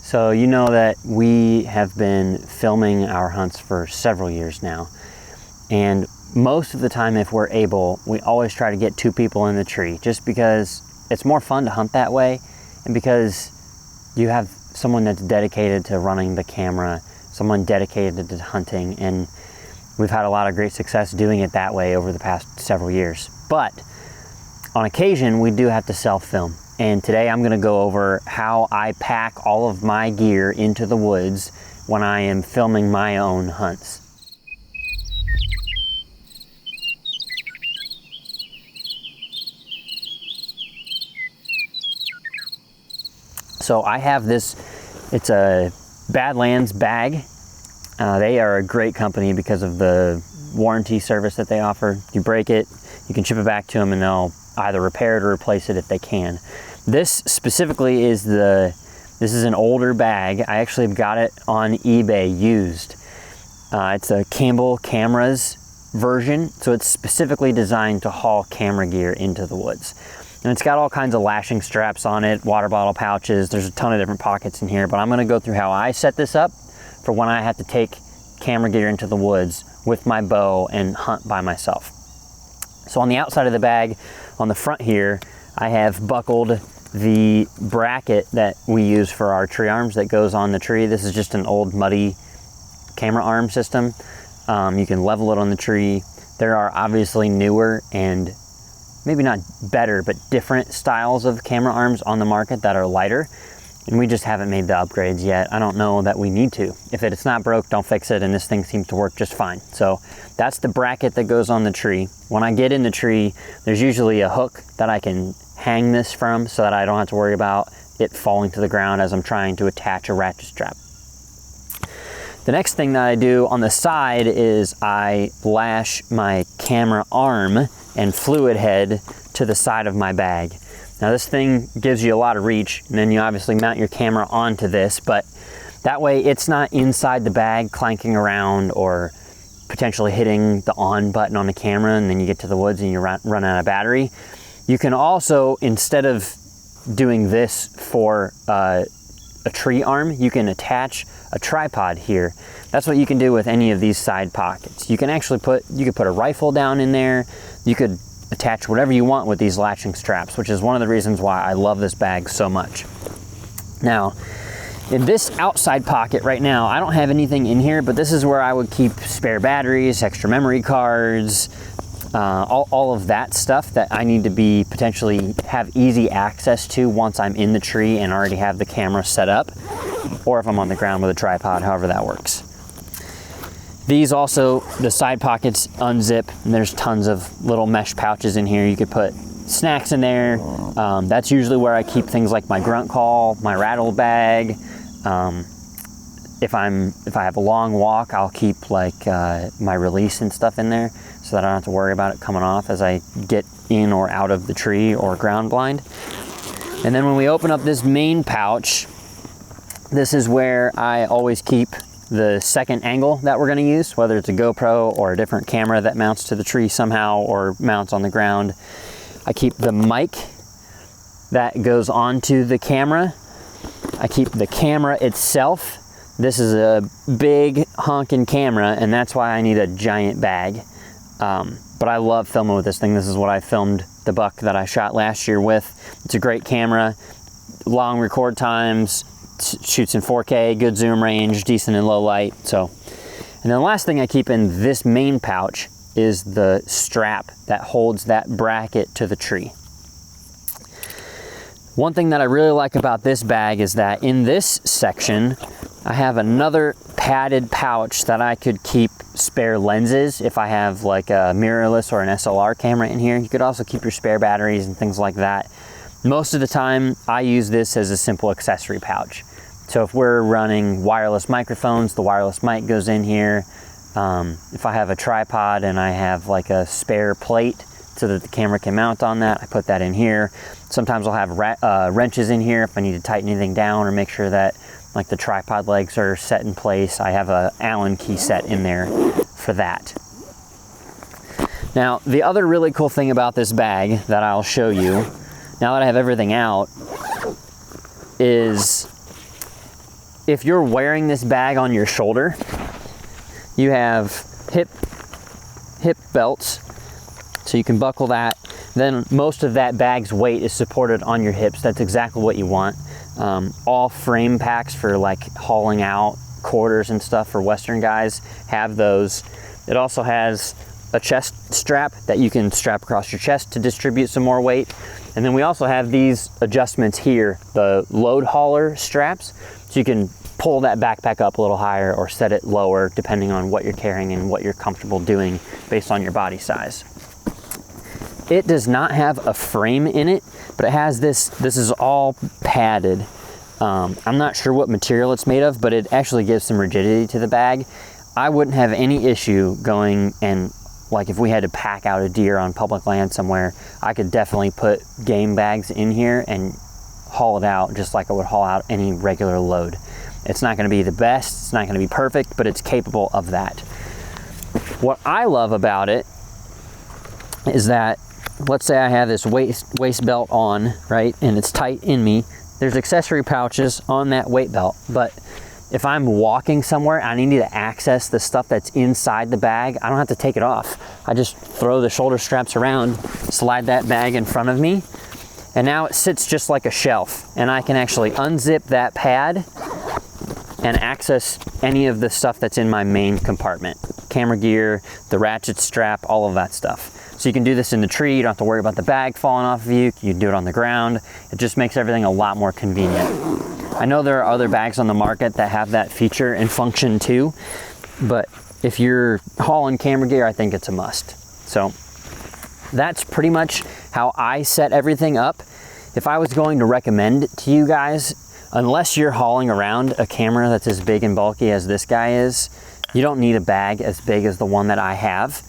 So you know that we have been filming our hunts for several years now, and most of the time, if we're able, we always try to get 2 people in the tree, just because it's more fun to hunt that way, and because you have someone that's dedicated to running the camera, someone dedicated to hunting, and we've had a lot of great success doing it that way over the past several years. But on occasion, we do have to self-film. And today I'm gonna go over how I pack all of my gear into the woods when I am filming my own hunts. So I have this, it's a Badlands bag. They are a great company because of the warranty service that they offer. You break it, you can ship it back to them and they'll either repair it or replace it if they can. This specifically is this is an older bag. I actually got it on eBay used. It's a Campbell Cameras version, so it's specifically designed to haul camera gear into the woods. And it's got all kinds of lashing straps on it, water bottle pouches, there's a ton of different pockets in here, but I'm gonna go through how I set this up for when I have to take camera gear into the woods with my bow and hunt by myself. So on the outside of the bag, on the front here, I have buckled the bracket that we use for our tree arms that goes on the tree. This is just an old muddy camera arm system. You can level it on the tree. There are obviously newer and maybe not better, but different styles of camera arms on the market that are lighter. And we just haven't made the upgrades yet. I don't know that we need to. If it's not broke, don't fix it, and this thing seems to work just fine. So that's the bracket that goes on the tree. When I get in the tree, there's usually a hook that I can hang this from so that I don't have to worry about it falling to the ground as I'm trying to attach a ratchet strap. The next thing that I do on the side is I lash my camera arm and fluid head to the side of my bag. Now this thing gives you a lot of reach, and then you obviously mount your camera onto this, but that way it's not inside the bag clanking around or potentially hitting the on button on the camera and then you get to the woods and you run out of battery. You can also, instead of doing this for a tree arm, you can attach a tripod here. That's what you can do with any of these side pockets. You can actually put a rifle down in there. You could attach whatever you want with these latching straps, which is one of the reasons why I love this bag so much. Now, in this outside pocket right now, I don't have anything in here, but this is where I would keep spare batteries, extra memory cards, all of that stuff that I need to be potentially have easy access to once I'm in the tree and already have the camera set up, or if I'm on the ground with a tripod, however that works. These also, the side pockets unzip, and there's tons of little mesh pouches in here. You could put snacks in there. That's usually where I keep things like my grunt call, my rattle bag. If I have a long walk, I'll keep like my release and stuff in there so that I don't have to worry about it coming off as I get in or out of the tree or ground blind. And then when we open up this main pouch, this is where I always keep the second angle that we're going to use, whether it's a GoPro or a different camera that mounts to the tree somehow or mounts on the ground. I keep the mic that goes onto the camera. I keep the camera itself. This is a big honking camera, and that's why I need a giant bag. But I love filming with this thing. This is what I filmed the buck that I shot last year with. It's a great camera, long record times, shoots in 4K, good zoom range, decent in low light. So, and then the last thing I keep in this main pouch is the strap that holds that bracket to the tree. One thing that I really like about this bag is that in this section, I have another padded pouch that I could keep spare lenses if I have like a mirrorless or an SLR camera in here. You could also keep your spare batteries and things like that. Most of the time, I use this as a simple accessory pouch. So if we're running wireless microphones, the wireless mic goes in here. If I have a tripod and I have like a spare plate so that the camera can mount on that, I put that in here. Sometimes I'll have wrenches in here if I need to tighten anything down or make sure that like the tripod legs are set in place. I have a Allen key set in there for that. Now, the other really cool thing about this bag that I'll show you, now that I have everything out, is if you're wearing this bag on your shoulder, you have hip belts, so you can buckle that. Then most of that bag's weight is supported on your hips. That's exactly what you want. All frame packs for like hauling out quarters and stuff for Western guys have those. It also has a chest strap that you can strap across your chest to distribute some more weight. And then we also have these adjustments here, the load hauler straps, so you can pull that backpack up a little higher or set it lower depending on what you're carrying and what you're comfortable doing based on your body size. It does not have a frame in it, but it has this is all padded. I'm not sure what material it's made of, but it actually gives some rigidity to the bag. I wouldn't have any issue going and, like, if we had to pack out a deer on public land somewhere, I could definitely put game bags in here and haul it out just like I would haul out any regular load. It's not going to be the best, it's not going to be perfect, but it's capable of that. What I love about it is that, let's say I have this waist belt on, right, and it's tight in me. There's accessory pouches on that weight belt, but if I'm walking somewhere, I need to access the stuff that's inside the bag, I don't have to take it off. I just throw the shoulder straps around, slide that bag in front of me, and now it sits just like a shelf, and I can actually unzip that pad and access any of the stuff that's in my main compartment. Camera gear, the ratchet strap, all of that stuff. So you can do this in the tree, you don't have to worry about the bag falling off of you, you can do it on the ground. It just makes everything a lot more convenient. I know there are other bags on the market that have that feature and function too, but if you're hauling camera gear, I think it's a must. So that's pretty much how I set everything up. If I was going to recommend it to you guys, unless you're hauling around a camera that's as big and bulky as this guy is, you don't need a bag as big as the one that I have.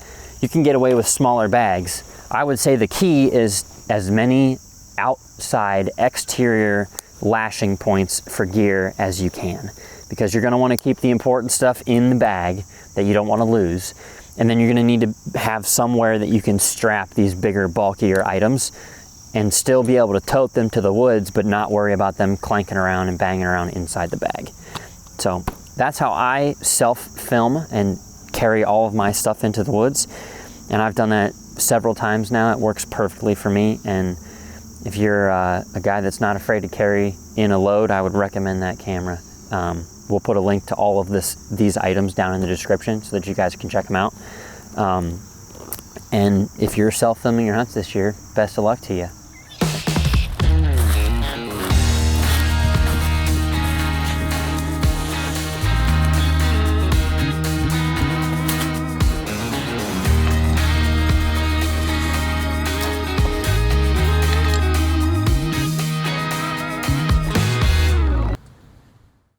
You can get away with smaller bags. I would say the key is as many outside exterior lashing points for gear as you can, because you're going to want to keep the important stuff in the bag that you don't want to lose, and then you're going to need to have somewhere that you can strap these bigger, bulkier items and still be able to tote them to the woods but not worry about them clanking around and banging around inside the bag. So that's how I self-film and carry all of my stuff into the woods, and I've done that several times now. It works perfectly for me, and if you're a guy that's not afraid to carry in a load, I would recommend that camera. We'll put a link to all of these items down in the description so that you guys can check them out. And if you're self-filming your hunts this year, best of luck to you.